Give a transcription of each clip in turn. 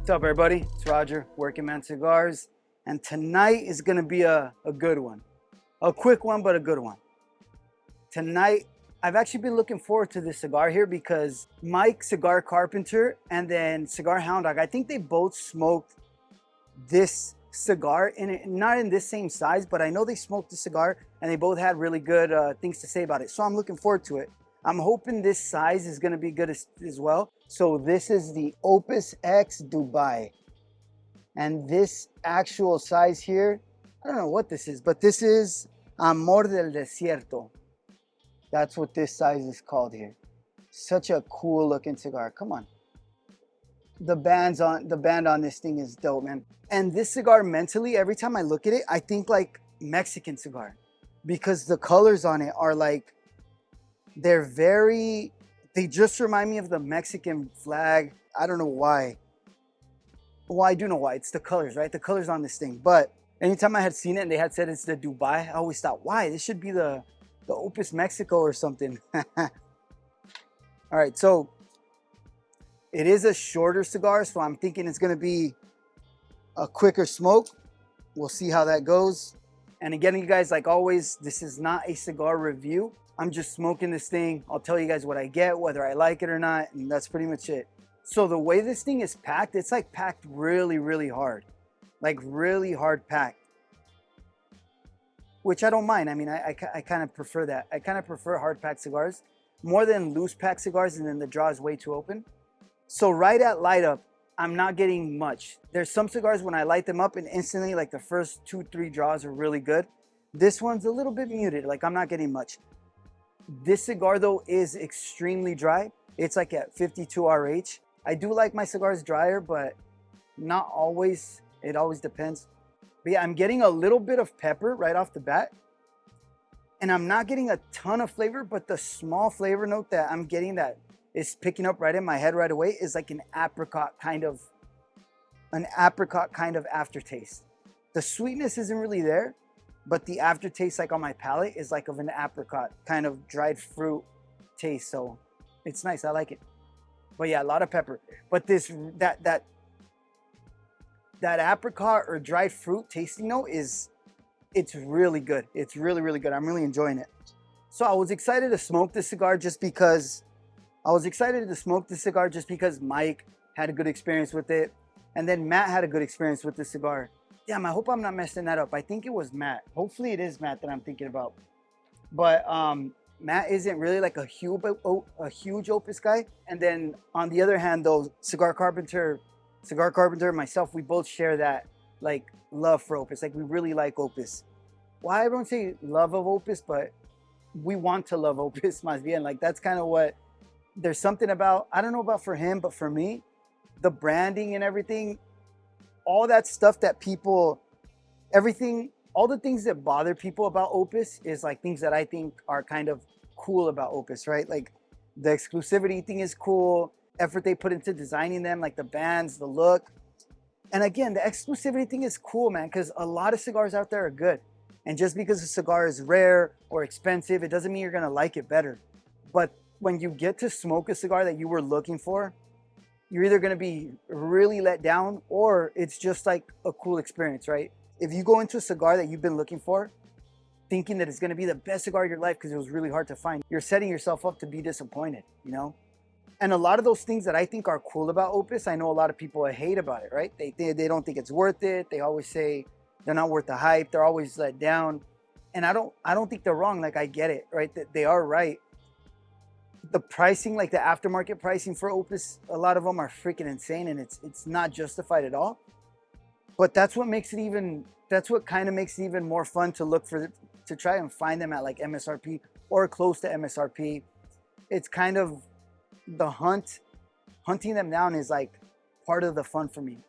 What's up, everybody? It's Roger, Working Man Cigars, and tonight is going to be a good one. A quick one, but a good one. Tonight, I've actually been looking forward to this cigar here because Mike, Cigar Carpenter, and then Cigar Hound Dog, I think they both smoked this cigar, not in this same size, but I know they smoked the cigar, and they both had really good things to say about it. So I'm looking forward to it. I'm hoping this size is going to be good as well. So this is the Opus X Dubai. And this actual size here, I don't know what this is, but this is Amor De Desierto. That's what this size is called here. Such a cool looking cigar. Come on. The band on this thing is dope, man. And this cigar, mentally, every time I look at it, I think like Mexican cigar, because the colors on it are like, they just remind me of the Mexican flag. I don't know why. Well, I do know why. It's the colors, right? The colors on this thing. But anytime I had seen it and they had said it's the Dubai, I always thought, why? This should be the Opus Mexico or something. All right, so it is a shorter cigar, so I'm thinking it's going to be a quicker smoke. We'll see how that goes. And again, you guys, like always, this is not a cigar review. I'm just smoking this thing. I'll tell you guys what I get, whether I like it or not, and that's pretty much it. So the way this thing is packed, it's like packed really, really hard. Like really hard packed. Which I don't mind. I mean, I kind of prefer that. I kind of prefer hard packed cigars more than loose packed cigars and then the draw is way too open. So right at light up, I'm not getting much. There's some cigars when I light them up and instantly like the first 2-3 draws are really good. This one's a little bit muted. Like I'm not getting much. This cigar though is extremely dry. It's like at 52 RH. I do like my cigars drier, but not always. It always depends. But yeah, I'm getting a little bit of pepper right off the bat. And I'm not getting a ton of flavor, but the small flavor note that I'm getting that is picking up right in my head right away is like an apricot kind of aftertaste. The sweetness isn't really there, but the aftertaste like on my palate is like of an apricot kind of dried fruit taste. So it's nice. I like it. But yeah, a lot of pepper. But that apricot or dried fruit tasting note it's really good. It's really, really good. I'm really enjoying it. So I was excited to smoke this cigar just because Mike had a good experience with it. And then Matt had a good experience with the cigar. Damn, I hope I'm not messing that up. I think it was Matt. Hopefully it is Matt that I'm thinking about. But Matt isn't really like a huge Opus guy. And then on the other hand, though, Cigar Carpenter and myself, we both share that like love for Opus. Like we really like Opus. Why I don't say love of Opus, but we want to love Opus más bien. Like that's kind of what there's something about. I don't know about for him, but for me, the branding and everything, all that stuff that people, everything, all the things that bother people about Opus is like things that I think are kind of cool about Opus, right? Like the exclusivity thing is cool, effort they put into designing them, like the bands, the look. And again, the exclusivity thing is cool, man, because a lot of cigars out there are good. And just because a cigar is rare or expensive, it doesn't mean you're gonna like it better. But when you get to smoke a cigar that you were looking for, you're either gonna be really let down or it's just like a cool experience, right? If you go into a cigar that you've been looking for, thinking that it's gonna be the best cigar of your life because it was really hard to find, you're setting yourself up to be disappointed, you know? And a lot of those things that I think are cool about Opus, I know a lot of people hate about it, right? They don't think it's worth it. They always say they're not worth the hype. They're always let down. And I don't think they're wrong. Like I get it, right? They are right. The pricing, like the aftermarket pricing for Opus, a lot of them are freaking insane and it's not justified at all. But that's what kind of makes it even more fun to look for, to try and find them at like MSRP or close to MSRP. It's kind of the hunting them down is like part of the fun for me.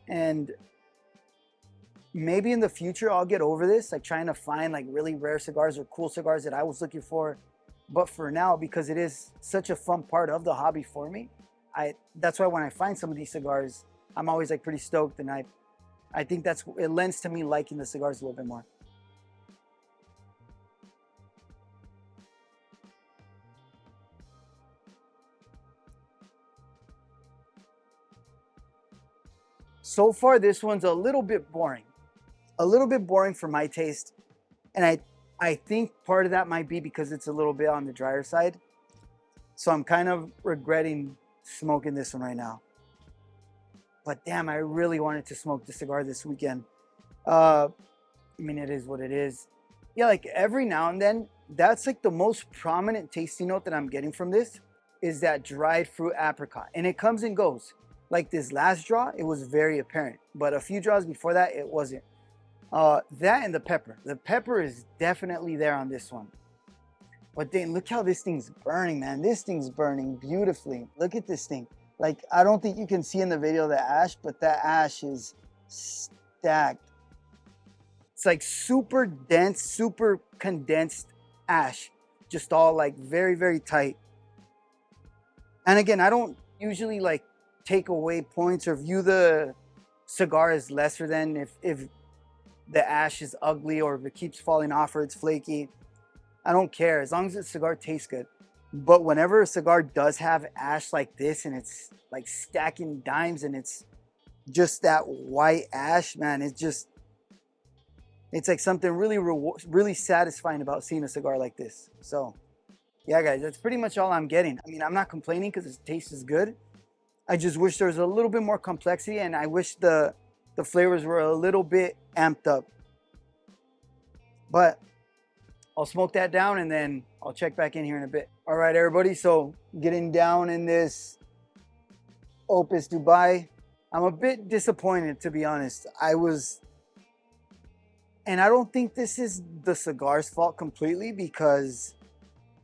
And maybe in the future I'll get over this, like trying to find like really rare cigars or cool cigars that I was looking for. But for now, because it is such a fun part of the hobby for me, that's why when I find some of these cigars, I'm always like pretty stoked, and I think it lends to me liking the cigars a little bit more. So far, this one's a little bit boring. A little bit boring for my taste. And I think part of that might be because it's a little bit on the drier side. So I'm kind of regretting smoking this one right now. But damn, I really wanted to smoke the cigar this weekend. I mean, it is what it is. Yeah, like every now and then, that's like the most prominent tasting note that I'm getting from this is that dried fruit apricot. And it comes and goes. Like this last draw, it was very apparent. But a few draws before that, it wasn't. That and the pepper. The pepper is definitely there on this one. But then look how this thing's burning, man. This thing's burning beautifully. Look at this thing. Like, I don't think you can see in the video the ash, but that ash is stacked. It's like super dense, super condensed ash. Just all like very, very tight. And again, I don't usually like take away points or view the cigar as lesser than if the ash is ugly or if it keeps falling off or it's flaky. I don't care as long as the cigar tastes good. But whenever a cigar does have ash like this and it's like stacking dimes and it's just that white ash, man, it's like something really satisfying about seeing a cigar like this. So yeah, guys, that's pretty much all I'm getting. I mean, I'm not complaining because the taste is good. I just wish there was a little bit more complexity and I wish the flavors were a little bit amped up. But I'll smoke that down and then I'll check back in here in a bit. All right, everybody. So getting down in this Opus Dubai, I'm a bit disappointed, to be honest. And I don't think this is the cigar's fault completely because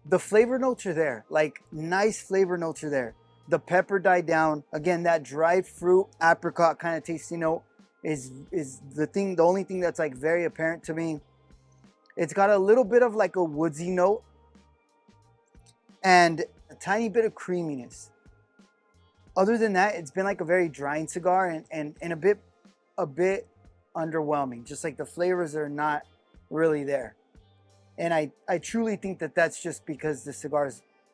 the flavor notes are there. Like nice flavor notes are there. The pepper died down. Again, that dried fruit apricot kind of tasty note is the only thing that's like very apparent to me. It's got a little bit of like a woodsy note and a tiny bit of creaminess. Other than that, it's been like a very drying cigar and a bit underwhelming. Just like the flavors are not really there. And I truly think that that's just because the cigar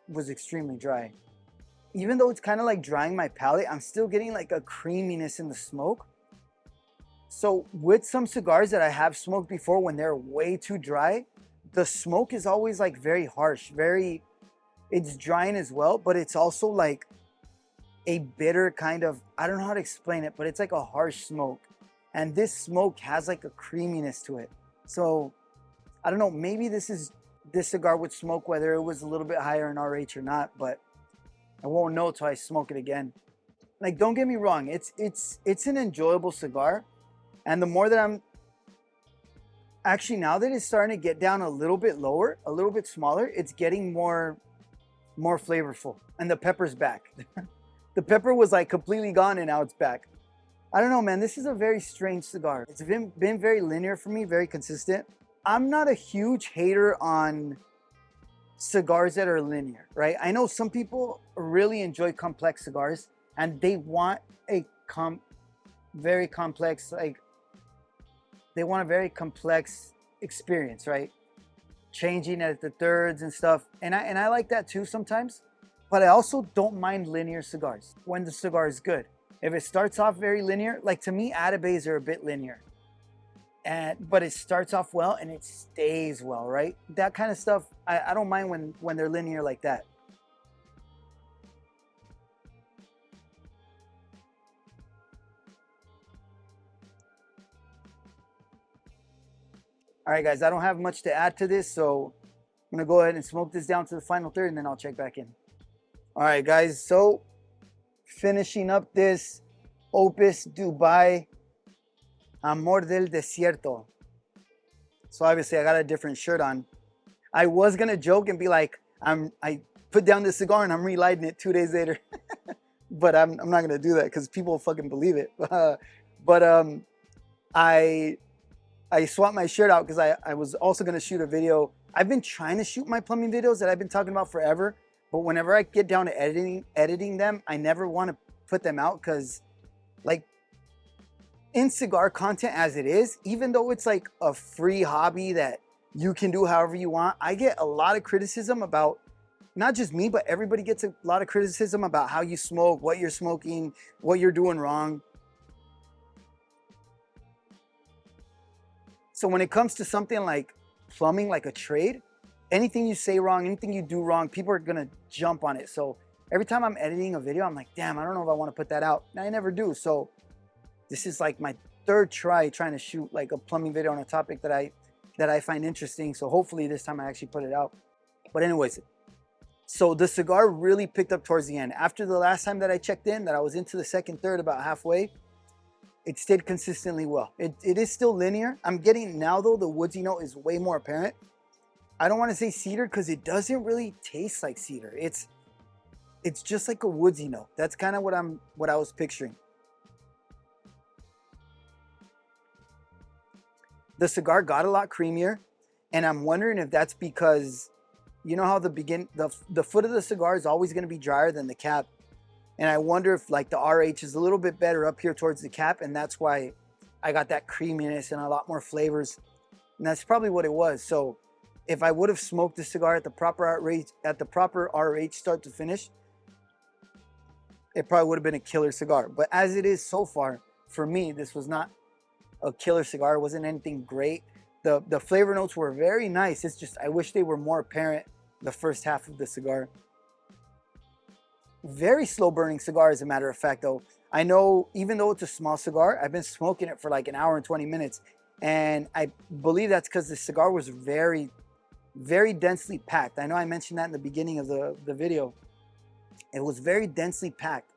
was extremely dry. Even though it's kind of like drying my palate, I'm still getting like a creaminess in the smoke. So with some cigars that I have smoked before, when they're way too dry, the smoke is always like very harsh, it's drying as well, but it's also like a bitter kind of, I don't know how to explain it, but it's like a harsh smoke. And this smoke has like a creaminess to it. So I don't know, maybe this cigar would smoke whether it was a little bit higher in RH or not, but I won't know till I smoke it again. Like, don't get me wrong, it's an enjoyable cigar. And the more that I'm actually, now that it's starting to get down a little bit lower, a little bit smaller, it's getting more flavorful. And the pepper's back. The pepper was like completely gone and now it's back. I don't know, man. This is a very strange cigar. It's been very linear for me, very consistent. I'm not a huge hater on cigars that are linear, right? I know some people really enjoy complex cigars and they want a very complex, like they want a very complex experience, right? Changing at the thirds and stuff. And I like that too sometimes, but I also don't mind linear cigars when the cigar is good. If it starts off very linear, like to me, Atabes are a bit linear. But it starts off well and it stays well, right? That kind of stuff, I don't mind when they're linear like that. All right, guys, I don't have much to add to this, so I'm gonna go ahead and smoke this down to the final third and then I'll check back in. All right, guys, so finishing up this Opus Dubai Amor Del Desierto. So obviously I got a different shirt on. I was gonna joke and be like, I put down this cigar and I'm relighting it 2 days later. But I'm not gonna do that because people will fucking believe it. I swapped my shirt out because I was also gonna shoot a video. I've been trying to shoot my plumbing videos that I've been talking about forever, but whenever I get down to editing them, I never want to put them out because, like, in cigar content as it is, even though it's like a free hobby that you can do however you want, I get a lot of criticism about, not just me, but everybody gets a lot of criticism about how you smoke, what you're smoking, what you're doing wrong. So when it comes to something like plumbing, like a trade, anything you say wrong, anything you do wrong, people are gonna jump on it. So every time I'm editing a video, I'm like, damn, I don't know if I want to put that out. And I never do. So this is like my third try trying to shoot like a plumbing video on a topic that I find interesting. So hopefully this time I actually put it out. But anyways, so the cigar really picked up towards the end. After the last time that I checked in, that I was into the second third about halfway, it stayed consistently well. It is still linear. I'm getting now though, the woodsy note is way more apparent. I don't want to say cedar because it doesn't really taste like cedar. It's just like a woodsy note. That's kind of what I was picturing. The cigar got a lot creamier, and I'm wondering if that's because, you know how the foot of the cigar is always going to be drier than the cap, and I wonder if like the RH is a little bit better up here towards the cap, and that's why I got that creaminess and a lot more flavors, and that's probably what it was. So if I would have smoked the cigar at the proper RH start to finish, it probably would have been a killer cigar. But as it is so far, for me, this was not a killer cigar. It wasn't anything great. The flavor notes were very nice. It's just I wish they were more apparent the first half of the cigar. Very slow burning cigar, as a matter of fact, though. I know even though it's a small cigar, I've been smoking it for like an hour and 20 minutes. And I believe that's because the cigar was very, very densely packed. I know I mentioned that in the beginning of the video. It was very densely packed.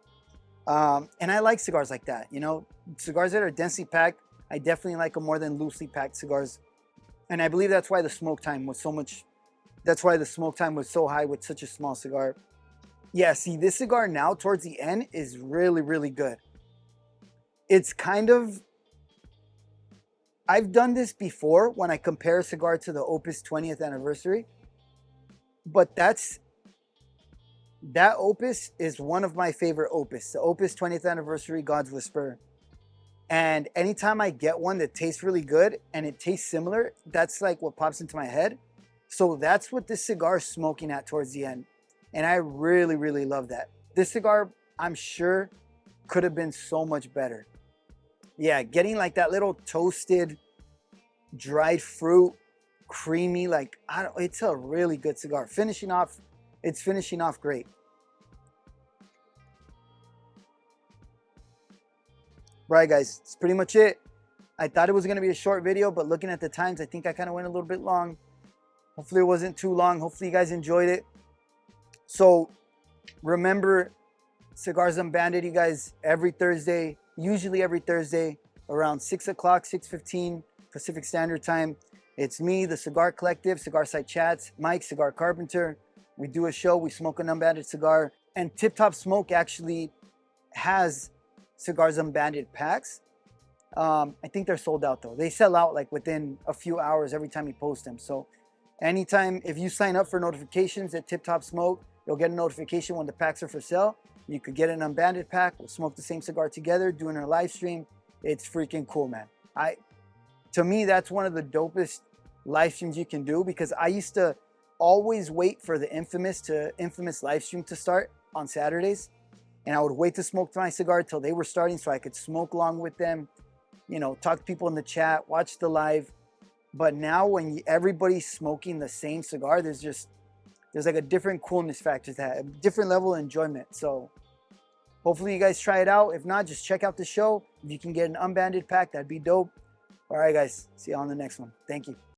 And I like cigars like that. You know, cigars that are densely packed, I definitely like them more than loosely packed cigars. And I believe that's why the smoke time was so much. That's why the smoke time was so high with such a small cigar. Yeah, see, this cigar now towards the end is really, really good. It's kind of, I've done this before when I compare a cigar to the Opus 20th anniversary. But that Opus is one of my favorite Opus. The Opus 20th anniversary God's Whisper. And anytime I get one that tastes really good and it tastes similar, that's like what pops into my head. So that's what this cigar is smoking at towards the end. And I really, really love that. This cigar, I'm sure, could have been so much better. Yeah, getting like that little toasted, dried fruit, creamy, like, it's a really good cigar. It's finishing off great. Right, guys, it's pretty much it. I thought it was going to be a short video, but looking at the times, I think I kind of went a little bit long. Hopefully it wasn't too long. Hopefully you guys enjoyed it. So remember, Cigars Unbanded, you guys, every Thursday, usually every Thursday, around 6 o'clock, 6:15 Pacific Standard Time. It's me, the Cigar Collective, Cigar Site Chats, Mike, Cigar Carpenter. We do a show, we smoke an unbanded cigar. And Tip Top Smoke actually has Cigars Unbanded packs. I think they're sold out though. They sell out like within a few hours every time you post them. So anytime, if you sign up for notifications at Tip Top Smoke, you'll get a notification when the packs are for sale. You could get an unbanded pack. We'll smoke the same cigar together, doing a live stream. It's freaking cool, man. To me, that's one of the dopest live streams you can do, because I used to always wait for the infamous live stream to start on Saturdays. And I would wait to smoke my cigar till they were starting so I could smoke along with them, you know, talk to people in the chat, watch the live. But now when everybody's smoking the same cigar, there's like a different coolness factor to that, a different level of enjoyment. So hopefully you guys try it out. If not, just check out the show. If you can get an unbanded pack, that'd be dope. All right, guys. See you on the next one. Thank you.